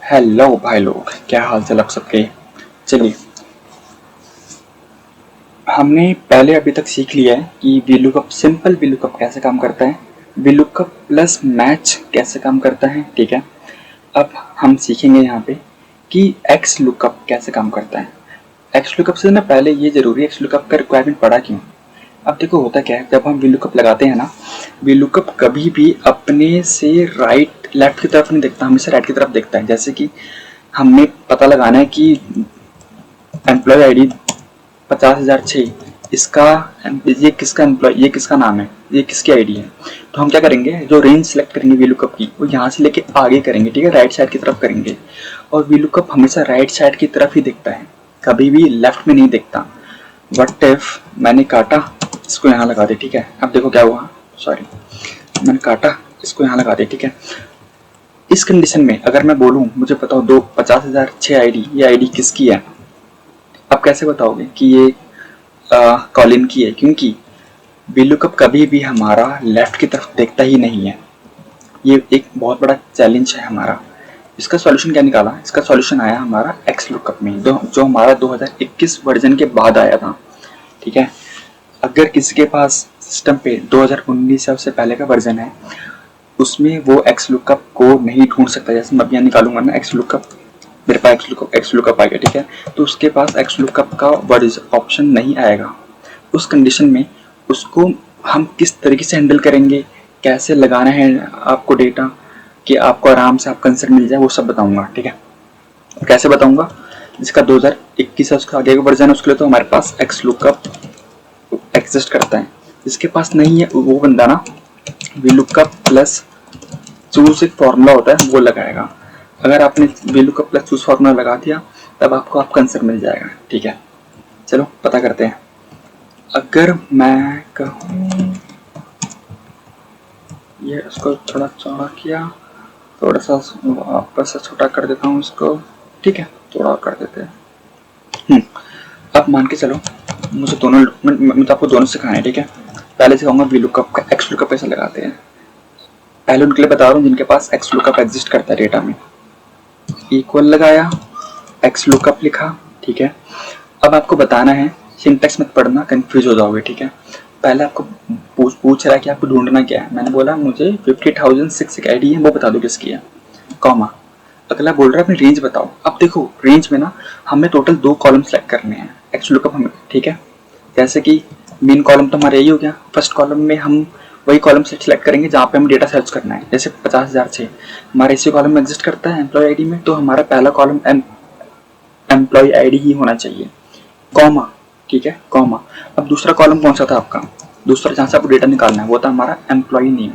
Hello भाई लोग, क्या हाल चाल आप सबके। चलिए, हमने पहले अभी तक सीख लिया है कि वीलुकअप, सिंपल वीलुकअप कैसे काम करता है, वीलुकअप प्लस मैच कैसे काम करता है। ठीक है, अब हम सीखेंगे यहाँ पे कि एक्स लुकअप कैसे काम करता है। एक्स लुकअप से ना पहले ये जरूरी है, एक्स लुकअप का रिक्वायरमेंट पड़ा क्यों। अब देखो होता क्या है, जब हम वीलुकअप लगाते हैं ना, वीलुकअप कभी भी अपने से राइट लेफ्ट की तरफ नहीं देखता, हमेशा राइट की तरफ देखता है। जैसे कि हमें पता लगाना है कि एम्प्लॉय आईडी 50,006, इसका ये किसका एम्प्लॉय, ये किसका नाम है, ये किसकी आईडी है। तो हम क्या करेंगे, जो रेंज सेलेक्ट करेंगे वीलुकअप की, वो यहाँ से लेके आगे करेंगे। ठीक है, राइट साइड की तरफ करेंगे। और वीलुकअप हमेशा राइट साइड की तरफ ही देखता है, कभी भी लेफ्ट में नहीं देखता। व्हाट इफ मैंने काटा, इसको यहाँ लगा दे। ठीक है, अब देखो क्या हुआ, सॉरी मैंने काटा, इसको यहाँ लगा दे। ठीक है, इस कंडीशन में अगर मैं बोलूँ मुझे बताओ 50,006 आईडी, ये आईडी किसकी है, आप कैसे बताओगे कि ये कॉलिन की है। क्योंकि वीलुकअप कभी भी हमारा लेफ्ट की तरफ देखता ही नहीं है। ये एक बहुत बड़ा चैलेंज है हमारा। इसका सॉल्यूशन क्या निकाला, इसका सॉल्यूशन आया हमारा एक्स लुकअप में, जो हमारा 2021 वर्जन के बाद आया था। ठीक है, अगर किसी के पास सिस्टम पे 2019 या उससे पहले का वर्जन है, उसमें वो एक्स लुकअप को नहीं ढूंढ सकता। जैसे मैं अभी यहाँ निकालूंगा ना एक्स लुकअप, मेरे पास एक्स लुकअप आ गया। ठीक है, तो उसके पास एक्स लुकअप का वर्ड ऑप्शन नहीं आएगा। उस कंडीशन में उसको हम किस तरीके से हैंडल करेंगे, कैसे लगाना है आपको डेटा कि आपको आराम से आपका आंसर मिल जाए, वो सब बताऊंगा। ठीक है, कैसे बताऊंगा, जिसका 2021 है उसका आगे का वर्जन है, उसके लिए तो हमारे पास एक्स लुकअप एग्जिस्ट करता है। जिसके पास नहीं है वो बंदा ना वीलुकअप प्लस चूज एक फॉर्मूला होता है वो लगाएगा। अगर आपने वीलुकअप प्लस चूज फॉर्मूला लगा दिया तब आपको आपका आंसर मिल जाएगा। ठीक है, चलो पता करते हैं। अगर मैं कहूँ ये इसको थोड़ा चौड़ा किया, थोड़ा सा वापस से छोटा कर देता हूँ इसको। ठीक है, थोड़ा कर देते हैं। अब मान के चलो मुझे दोनों, मैं तो आपको दोनों सिखाना है। ठीक है, पहले सिखाऊंगा वीलुकअप का एक्स लुकअप कैसे लगाते हैं। पहले उनके लिए बता रहा हूँ जिनके पास एक्स लुकअप एग्जिस्ट करता है डेटा में। इक्वल लगाया, एक्स लुकअप लिखा। ठीक है, अब आपको बताना है, सिंटेक्स मत पढ़ना, कंफ्यूज हो जाओगे। ठीक है, पहले आपको पूछ रहा है कि आपको ढूंढना क्या है। मैंने बोला मुझे 50,006 एक आईडी है, वो बता दो किसकी है, कॉमा। अगला बोल रहा है अपनी रेंज बताओ। अब देखो रेंज में ना हमें टोटल 2 कॉलम सेलेक्ट करने हैं एक्स लुकअप हमें। ठीक है, जैसे कि मेन कॉलम तो हमारा यही हो गया। फर्स्ट कॉलम में हम वही कॉलम सेलेक्ट करेंगे जहाँ पे हमें डेटा सर्च करना है। जैसे 50,006 हमारे इसी कॉलम में एग्जिस्ट करता है एम्प्लॉय आईडी में, तो हमारा पहला कॉलम एम्प्लॉय आईडी ही होना चाहिए, कॉमा। ठीक है, कॉमा। अब दूसरा कॉलम कौन सा था आपका, दूसरा जहाँ से आपको डेटा निकालना है वो था हमारा एम्प्लॉय नेम,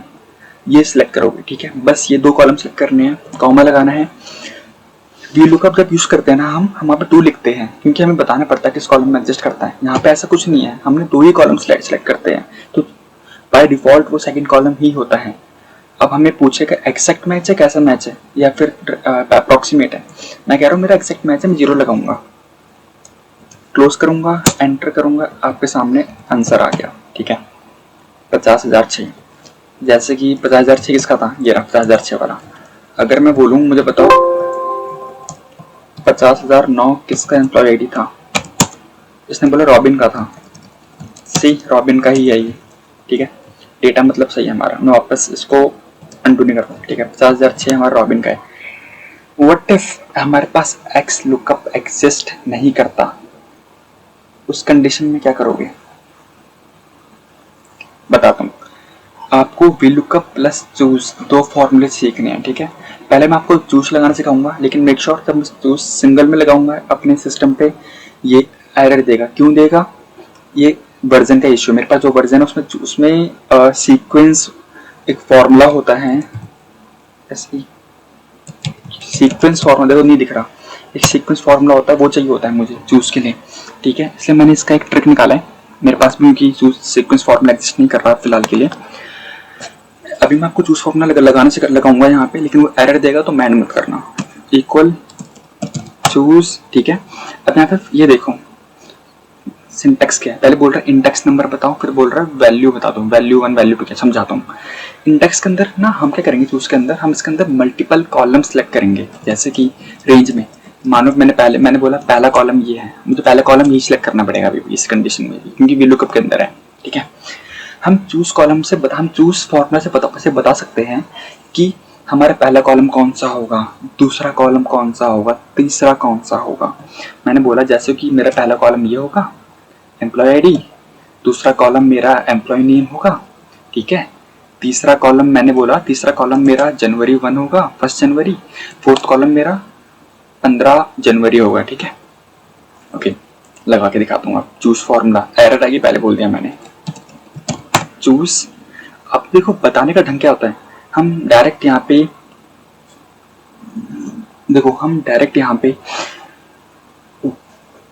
ये सिलेक्ट करोगे। ठीक है, बस ये 2 कॉलम सेलेक्ट करने हैं, कॉमा लगाना है। वीलुकअप जब यूज करते हैं ना हम वहाँ पे 2 लिखते हैं, क्योंकि हमें बताना पड़ता है किस कॉलम में एग्जिस्ट करता है। यहाँ पे ऐसा कुछ नहीं है, हमने 2 ही कॉलम सेलेक्ट करते हैं, तो बाय डिफॉल्ट वो सेकंड कॉलम ही होता है। अब हमें पूछेगा एक्सैक्ट मैच है, कैसा मैच है, या फिर अप्रोक्सीमेट है। मैं कह रहा हूँ मेरा एक्सैक्ट मैच है, मैं 0 लगाऊंगा, क्लोज करूंगा, एंटर करूंगा, आपके सामने आंसर आ गया। ठीक है, 50,006। जैसे कि 50,006 किसका था, ये रहा 50,006 वाला। अगर मैं बोलूँ मुझे बताओ 50,009 किसका एम्प्लॉय आईडी था, इसने बोला रॉबिन का था। सी रॉबिन का ही है ये। ठीक है, डेटा मतलब सही है हमारा, मैं वापस इसको अनडू नहीं कर रहा हूँ। ठीक है, 50,006 हमारा रॉबिन का है। व्हाट इफ हमारे पास एक्स लुकअप एग्जिस्ट नहीं करता, उस कंडीशन में क्या करोगे बताता हूँ। आपको वीलुकअप प्लस चूज 2 फॉर्मूले सीखने हैं। ठीक है, पहले मैं आपको चूज लगाना सिखाऊंगा, लेकिन मेक श्योर जब मैं चूज सिंगल में लगाऊंगा अपने सिस्टम पे ये एरर देगा। क्यों देगा, ये वर्जन का इश्यू। मेरे पास जो वर्जन है उसमें सीक्वेंस एक फॉर्मूला होता है, सीक्वेंस फॉर्मूला देखो नहीं दिख रहा, एक सीक्वेंस फॉर्मूला होता है, वो चाहिए होता है मुझे चूज के लिए। ठीक है, इसलिए मैंने इसका एक ट्रिक निकाला है मेरे पास भी, क्योंकि सीक्वेंस फॉर्मूला एग्जिस्ट नहीं कर रहा फिलहाल के लिए। अभी मैं आपको चूज फॉर्मूला लगाने से लगाऊंगा यहाँ पे, लेकिन वो एरर देगा तो मैन मत करना, इक्वल चूज। ठीक है, अब यहाँ पे ये देखो सिंटेक्स क्या है, पहले बोल रहा है इंडेक्स नंबर बताओ, फिर बोल रहा है वैल्यू बता दो, वैल्यू 1 वैल्यू 2 क्या, समझाता हूँ। इंडेक्स के अंदर ना हम क्या करेंगे, चूज के अंदर हम इसके अंदर मल्टीपल कॉलम सेलेक्ट करेंगे। जैसे कि रेंज में मानो मैंने बोला पहला कॉलम ये है, मुझे पहला कॉलम ये सिलेक्ट करना पड़ेगा अभी इस कंडीशन में भी, क्योंकि VLOOKUP के अंदर है। ठीक है, हम चूज कॉलम से हम चूज फॉर्मूला से बता सकते हैं कि हमारा पहला कॉलम कौन सा होगा, दूसरा कॉलम कौन सा होगा, तीसरा कौन सा होगा। मैंने बोला जैसे कि मेरा पहला कॉलम ये होगा एम्प्लॉय आईडी, दूसरा कॉलम मेरा एम्प्लॉय नेम होगा। ठीक है, तीसरा कॉलम मैंने बोला तीसरा कॉलम मेरा जनवरी 1 होगा, 1 जनवरी। फोर्थ कॉलम मेरा 15 जनवरी होगा। ठीक है, ओके, लगा के दिखाता हूँ। आप चूज फॉर्मूला एरर आएगी, पहले बोल दिया मैंने चूज। अब देखो बताने का ढंग क्या होता है, हम डायरेक्ट यहाँ पे देखो हम डायरेक्ट यहाँ पे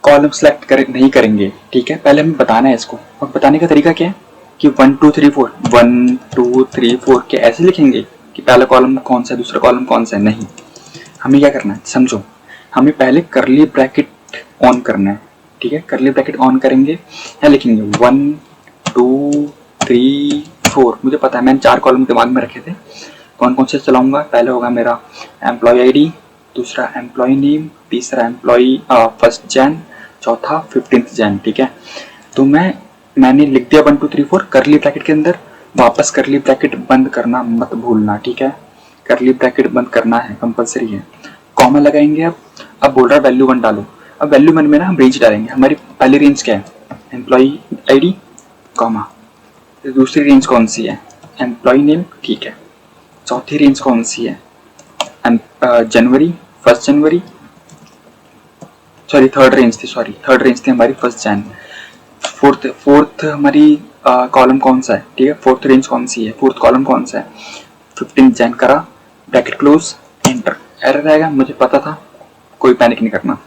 कॉलम सेलेक्ट नहीं करेंगे। ठीक है, पहले हमें बताना है इसको, और बताने का तरीका क्या है कि 1 2 3 4 1 2 3 4 के ऐसे लिखेंगे कि पहला कॉलम कौन सा है दूसरा कॉलम कौन सा है, नहीं। हमें क्या करना है समझो, हमें पहले करली ब्रैकेट ऑन करना है। ठीक है, करली ब्रैकेट ऑन करेंगे, यहाँ लिखेंगे 1 2 3 4। मुझे पता है, मैंने 4 कॉलम दिमाग में रखे थे, कौन कौन से चलाऊंगा। पहले होगा मेरा एम्प्लॉय आईडी, दूसरा एम्प्लॉय नेम, तीसरा एम्प्लॉय 1 जैन, चौथा 15 जैन। ठीक है, तो मैंने लिख दिया 1 2 3 4 करली ब्रैकेट के अंदर। वापस करली ब्रैकेट बंद करना मत भूलना। ठीक है, करली ब्रैकेट बंद करना है, कंपलसरी है। कॉमा लगाएंगे। अब बोल रहा है वैल्यू 1 डालो। अब वैल्यू 1 में ना हम रेंज डालेंगे। हमारी पहली रेंज क्या है, एम्प्लॉय आईडी कॉमा, दूसरी रेंज कौन सी है, एम्प्लॉय नेम। ठीक है, चौथी रेंज कौन सी है, जनवरी 1 जनवरी, सॉरी थर्ड रेंज थी हमारी 1 जैन। फोर्थ हमारी कॉलम कौन सा है, ठीक है, फोर्थ रेंज कौन सी है, फोर्थ कॉलम कौन सा है, 15 जैन करा, ब्रैकेट क्लोज, एंटर। एरर आएगा, मुझे पता था, कोई पैनिक नहीं करना।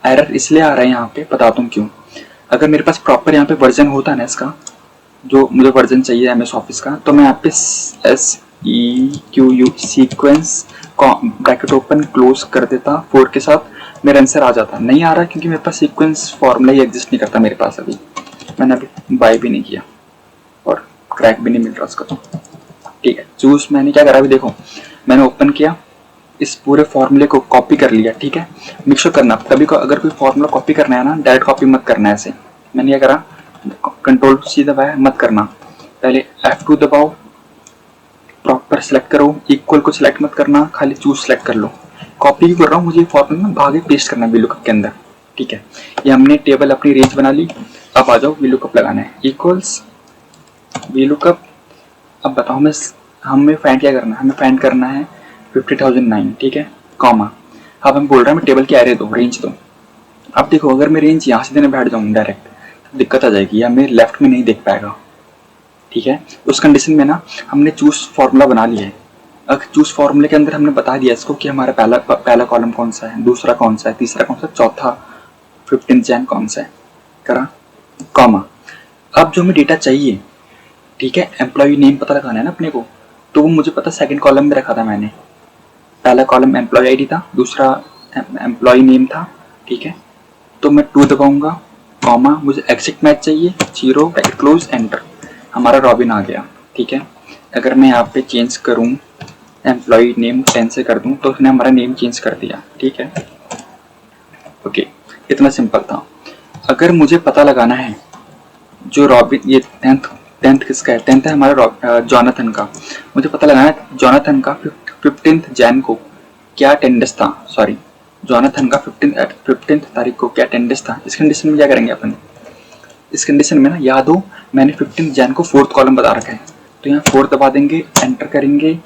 एरर इसलिए आ रहा है यहाँ पे, बताता हूँ क्यों। अगर मेरे पास प्रॉपर यहाँ पे वर्जन होता है ना इसका, जो मुझे वर्जन चाहिए MS ऑफिस का, तो मैं यहाँ पे SEQU sequence bracket open close कर देता 4 के साथ, मेरा आंसर आ जाता। नहीं आ रहा क्योंकि मेरे पास सीक्वेंस फॉर्मूला ही एग्जिस्ट नहीं करता मेरे पास अभी, मैंने अभी बाय भी नहीं किया और क्रैक भी नहीं मिल रहा उसका। तो ठीक है, चूज मैंने क्या करा अभी देखो, मैंने ओपन किया, इस पूरे फॉर्मूले को कॉपी कर लिया। ठीक है, मिक्सर करना, कभी को अगर कोई फॉर्मूला कॉपी करना है ना, डायरेक्ट कॉपी मत करना है ऐसे। मैंने क्या करा, Ctrl+C दबाया, मत करना, पहले F2 दबाओ, प्रॉपर सेलेक्ट करो, इक्वल को सिलेक्ट मत करना, खाली चूज सेलेक्ट कर लो। कॉपी कर रहा हूँ, मुझे फॉर्मूला में भागे पेस्ट करना है VLOOKUP के अंदर। ठीक है, ये हमने टेबल अपनी रेंज बना ली। अब आ जाओ VLOOKUP लगाना है, इक्वल्स VLOOKUP। अब बताओ हमें फाइंड क्या करना है, हमें फाइंड करना है 50,009। ठीक है, कॉमा। अब हम बोल रहे हैं हमें टेबल की एरे दो, रेंज दो। अब देखो अगर मैं रेंज यहाँ से देने बैठ जाऊँ डायरेक्ट, तो दिक्कत आ जाएगी, या मेरे लेफ्ट में नहीं देख पाएगा। ठीक है, उस कंडीशन में ना हमने चूज फॉर्मूला बना लिया है। अब चूज फॉर्मूले के अंदर हमने बता दिया इसको कि हमारा पहला कॉलम कौन सा है, दूसरा कौन सा है, तीसरा कौन सा, चौथा 15 जैन कौन सा है, करा, कॉमा। अब जो हमें डेटा चाहिए, ठीक है, एम्प्लॉय नेम पता लगाना है ना अपने को, तो वो मुझे पता सेकंड कॉलम में रखा था मैंने। पहला कॉलम एम्प्लॉय आईडी था, दूसरा एम्प्लॉय नेम था। ठीक है, तो मैं 2 दबाऊंगा, कॉमा, मुझे एग्जिट मैच चाहिए, 0 ब्रैकेट क्लोज, एंटर। हमारा रॉबिन आ गया। ठीक है, अगर मैं यहाँ पे चेंज करूँ, एम्प्लॉय नेम 10 से कर दूँ, तो उसने हमारा नेम चेंज कर दिया। ठीक है, ओके, इतना सिंपल था। अगर मुझे पता लगाना है जो रॉबिन, ये टेंथ किसका है, टेंथ है हमारा जॉनथन का। मुझे पता लगाना है जॉनथन का 15 जैन को क्या अटेंडेंस था, सॉरी जॉनथन का 15 तारीख को क्या अटेंडेंस था। इस कंडीशन में क्या करेंगे अपन, इस कंडीशन में ना याद हो मैंने 15 जैन को 4th कॉलम बता रखा है, तो यहाँ 4 दबा देंगे, एंटर करेंगे,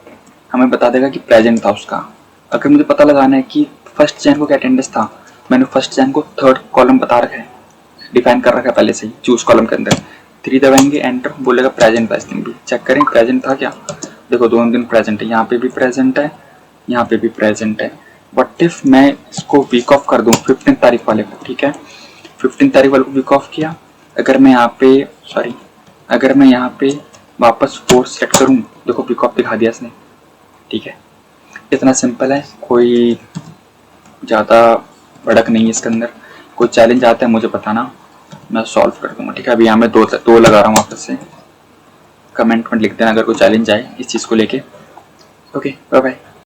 हमें बता देगा कि प्रेजेंट था उसका। अगर मुझे पता लगाना है कि 1 जैन को क्या अटेंडेंस था, मैंने 1 जैन को 3rd कॉलम बता रखा है, डिफाइन कर रखा है पहले से ही चूज कॉलम के अंदर। 3 दबाएंगे, एंटर, बोलेगा प्रेजेंट था इस दिन भी। चेक करें प्रेजेंट था क्या, देखो दोनों दिन प्रेजेंट है, यहाँ पे भी प्रेजेंट है, यहाँ पे भी प्रेजेंट है। बट इफ मैं इसको वीक ऑफ कर दूं 15 तारीख वाले को, ठीक है, 15 तारीख वाले को वीक ऑफ किया, अगर मैं यहाँ पे अगर मैं यहाँ पे वापस 4 सेलेक्ट करूँ, देखो वीक ऑफ दिखा दिया इसने। ठीक है, इतना सिंपल है, कोई ज़्यादा भड़क नहीं है इसके अंदर। कोई चैलेंज आता है मुझे बताना, मैं सॉल्व कर दूंगा, ठीक है। अभी यहाँ मैं दो लगा रहा हूँ वापस से। कमेंट में लिख देना अगर कोई चैलेंज आए इस चीज़ को लेके। Okay, bye bye.